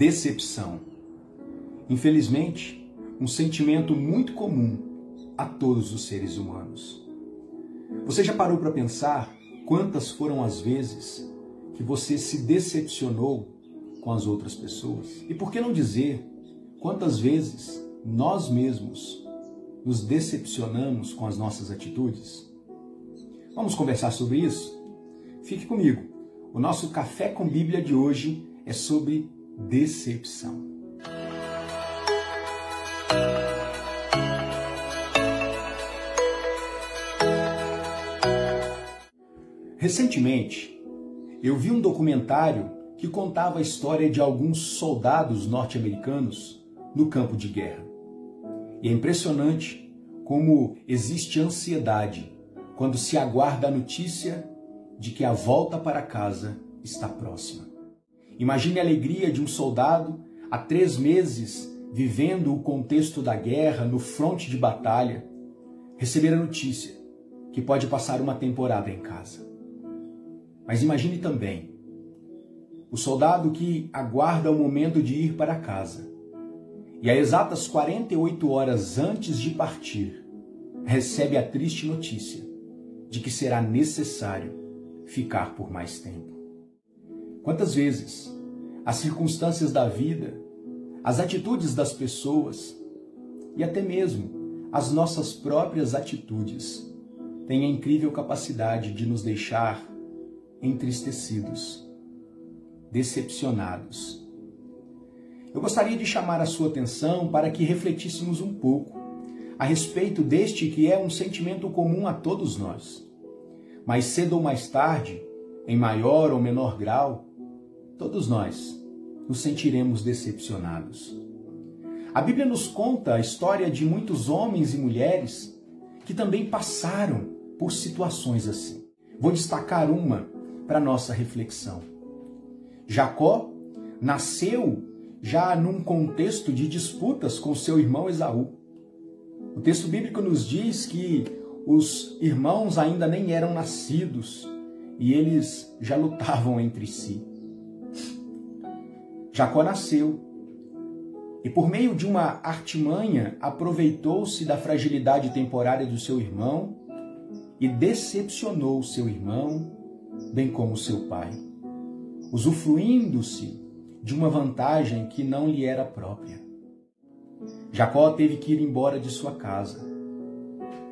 decepção. Infelizmente, um sentimento muito comum a todos os seres humanos. Você já parou para pensar quantas foram as vezes que você se decepcionou com as outras pessoas? E por que não dizer quantas vezes nós mesmos nos decepcionamos com as nossas atitudes? Vamos conversar sobre isso? Fique comigo. O nosso Café com Bíblia de hoje é sobre decepção. Recentemente, eu vi um documentário que contava a história de alguns soldados norte-americanos no campo de guerra. E é impressionante como existe ansiedade quando se aguarda a notícia de que a volta para casa está próxima. Imagine a alegria de um soldado há 3 meses vivendo o contexto da guerra no fronte de batalha, receber a notícia que pode passar uma temporada em casa. Mas imagine também o soldado que aguarda o momento de ir para casa e, a exatas 48 horas antes de partir, recebe a triste notícia de que será necessário ficar por mais tempo. Quantas vezes as circunstâncias da vida, as atitudes das pessoas e até mesmo as nossas próprias atitudes têm a incrível capacidade de nos deixar entristecidos, decepcionados. Eu gostaria de chamar a sua atenção para que refletíssemos um pouco a respeito deste que é um sentimento comum a todos nós. Mais cedo ou mais tarde, em maior ou menor grau, todos nós nos sentiremos decepcionados. A Bíblia nos conta a história de muitos homens e mulheres que também passaram por situações assim. Vou destacar uma para nossa reflexão. Jacó nasceu já num contexto de disputas com seu irmão Esaú. O texto bíblico nos diz que os irmãos ainda nem eram nascidos e eles já lutavam entre si. Jacó nasceu e, por meio de uma artimanha, aproveitou-se da fragilidade temporária do seu irmão e decepcionou seu irmão, bem como seu pai, usufruindo-se de uma vantagem que não lhe era própria. Jacó teve que ir embora de sua casa.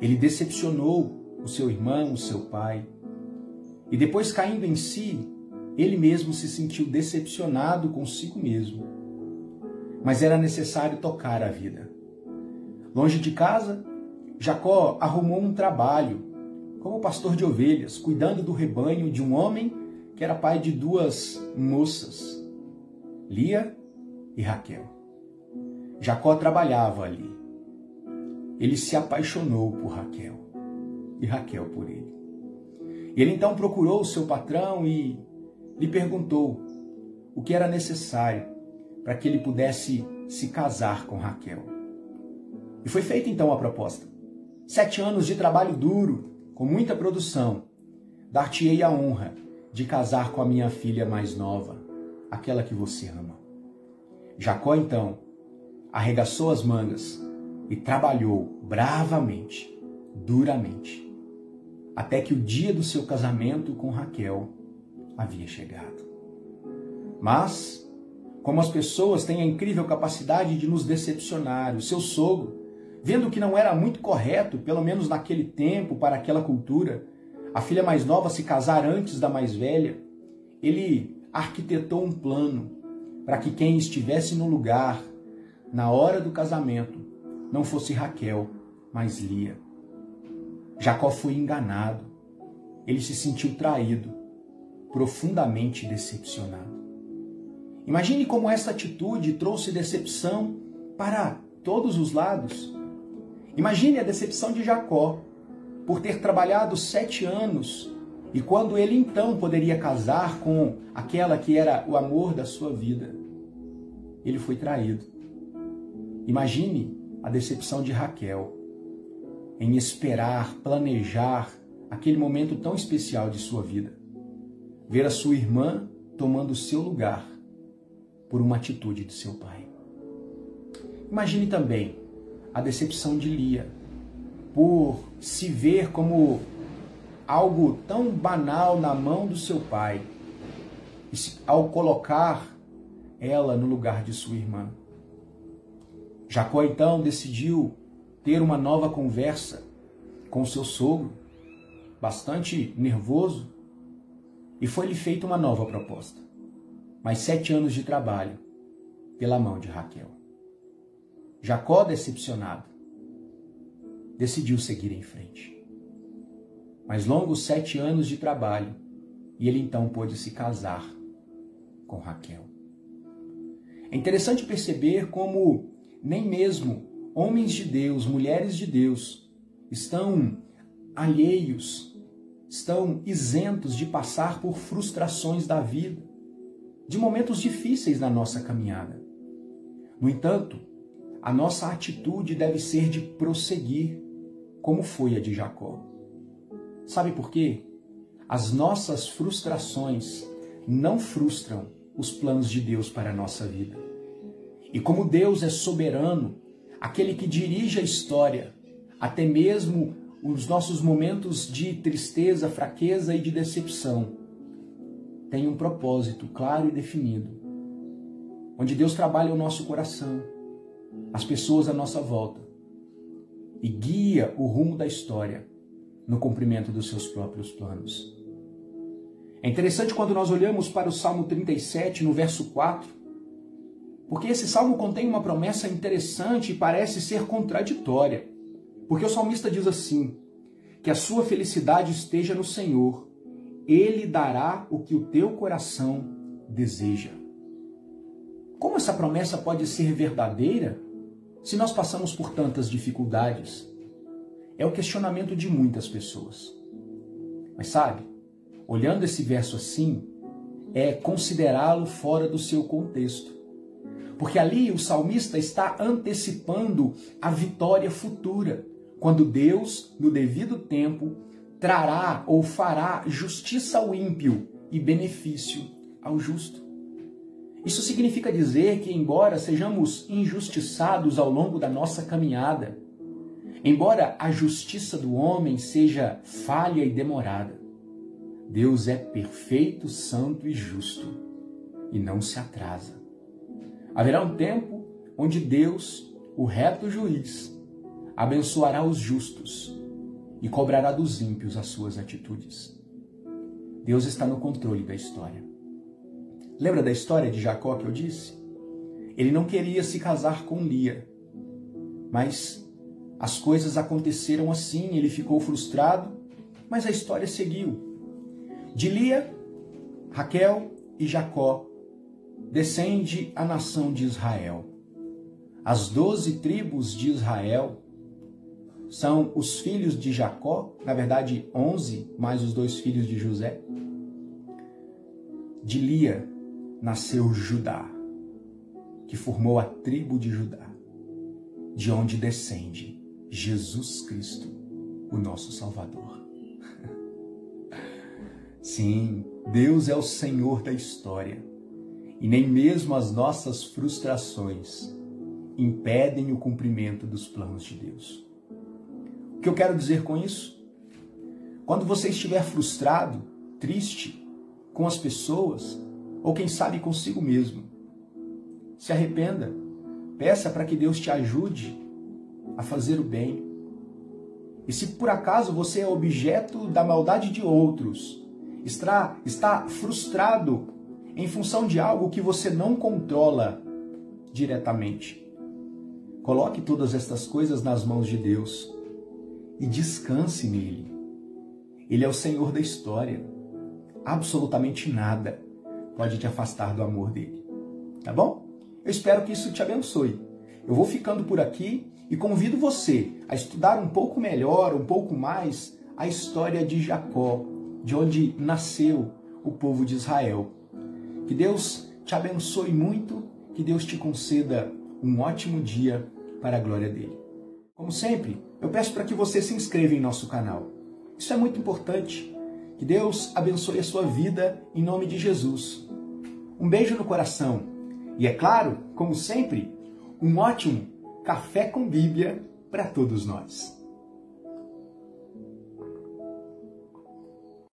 Ele decepcionou o seu irmão, o seu pai, e depois, caindo em si, ele mesmo se sentiu decepcionado consigo mesmo. Mas era necessário tocar a vida. Longe de casa, Jacó arrumou um trabalho como pastor de ovelhas, cuidando do rebanho de um homem que era pai de 2 moças, Lia e Raquel. Jacó trabalhava ali. Ele se apaixonou por Raquel e Raquel por ele. Ele então procurou o seu patrão e lhe perguntou o que era necessário para que ele pudesse se casar com Raquel. E foi feita então a proposta. 7 anos de trabalho duro, com muita produção, dar-te-ei a honra de casar com a minha filha mais nova, aquela que você ama. Jacó, então, arregaçou as mangas e trabalhou bravamente, duramente, até que o dia do seu casamento com Raquel havia chegado. Mas, como as pessoas têm a incrível capacidade de nos decepcionar, o seu sogro, vendo que não era muito correto, pelo menos naquele tempo, para aquela cultura, a filha mais nova se casar antes da mais velha, ele arquitetou um plano para que quem estivesse no lugar, na hora do casamento, não fosse Raquel, mas Lia. Jacó foi enganado. Ele se sentiu traído, profundamente decepcionado. Imagine como essa atitude trouxe decepção para todos os lados. Imagine a decepção de Jacó por ter trabalhado 7 anos e quando ele então poderia casar com aquela que era o amor da sua vida, ele foi traído. Imagine a decepção de Raquel em esperar, planejar aquele momento tão especial de sua vida. Ver a sua irmã tomando o seu lugar por uma atitude de seu pai. Imagine também a decepção de Lia por se ver como algo tão banal na mão do seu pai, e ao colocar ela no lugar de sua irmã. Jacó então decidiu ter uma nova conversa com seu sogro, bastante nervoso, e foi-lhe feita uma nova proposta. Mais 7 anos de trabalho pela mão de Raquel. Jacó, decepcionado, decidiu seguir em frente. Mais longos 7 anos de trabalho, e ele então pôde se casar com Raquel. É interessante perceber como nem mesmo homens de Deus, mulheres de Deus, estão alheios, estão isentos de passar por frustrações da vida, de momentos difíceis na nossa caminhada. No entanto, a nossa atitude deve ser de prosseguir, como foi a de Jacó. Sabe por quê? As nossas frustrações não frustram os planos de Deus para a nossa vida. E como Deus é soberano, aquele que dirige a história, até mesmo os nossos momentos de tristeza, fraqueza e de decepção, tem um propósito claro e definido, onde Deus trabalha o nosso coração, as pessoas à nossa volta, e guia o rumo da história no cumprimento dos seus próprios planos. É interessante quando nós olhamos para o Salmo 37, no verso 4, porque esse salmo contém uma promessa interessante e parece ser contraditória. Porque o salmista diz assim, que a sua felicidade esteja no Senhor, Ele dará o que o teu coração deseja. Como essa promessa pode ser verdadeira se nós passamos por tantas dificuldades? É o questionamento de muitas pessoas. Mas sabe, olhando esse verso assim, é considerá-lo fora do seu contexto. Porque ali o salmista está antecipando a vitória futura, quando Deus, no devido tempo, trará ou fará justiça ao ímpio e benefício ao justo. Isso significa dizer que, embora sejamos injustiçados ao longo da nossa caminhada, embora a justiça do homem seja falha e demorada, Deus é perfeito, santo e justo e não se atrasa. Haverá um tempo onde Deus, o reto juiz, abençoará os justos e cobrará dos ímpios as suas atitudes. Deus está no controle da história. Lembra da história de Jacó que eu disse? Ele não queria se casar com Lia, mas as coisas aconteceram assim, ele ficou frustrado, mas a história seguiu. De Lia, Raquel e Jacó descende a nação de Israel. As 12 tribos de Israel são os filhos de Jacó, na verdade 11, mais os 2 filhos de José. De Lia nasceu Judá, que formou a tribo de Judá, de onde descende Jesus Cristo, o nosso Salvador. Sim, Deus é o Senhor da história, e nem mesmo as nossas frustrações impedem o cumprimento dos planos de Deus. O que eu quero dizer com isso? Quando você estiver frustrado, triste com as pessoas, ou quem sabe consigo mesmo, se arrependa, peça para que Deus te ajude a fazer o bem. E se por acaso você é objeto da maldade de outros, está frustrado em função de algo que você não controla diretamente, coloque todas estas coisas nas mãos de Deus e descanse nele. Ele é o Senhor da história. Absolutamente nada pode te afastar do amor dele. Tá bom? Eu espero que isso te abençoe. Eu vou ficando por aqui e convido você a estudar um pouco melhor, um pouco mais, a história de Jacó, de onde nasceu o povo de Israel. Que Deus te abençoe muito, que Deus te conceda um ótimo dia para a glória dele. Como sempre, eu peço para que você se inscreva em nosso canal. Isso é muito importante. Que Deus abençoe a sua vida em nome de Jesus. Um beijo no coração E é claro, como sempre, um ótimo café com Bíblia para todos nós.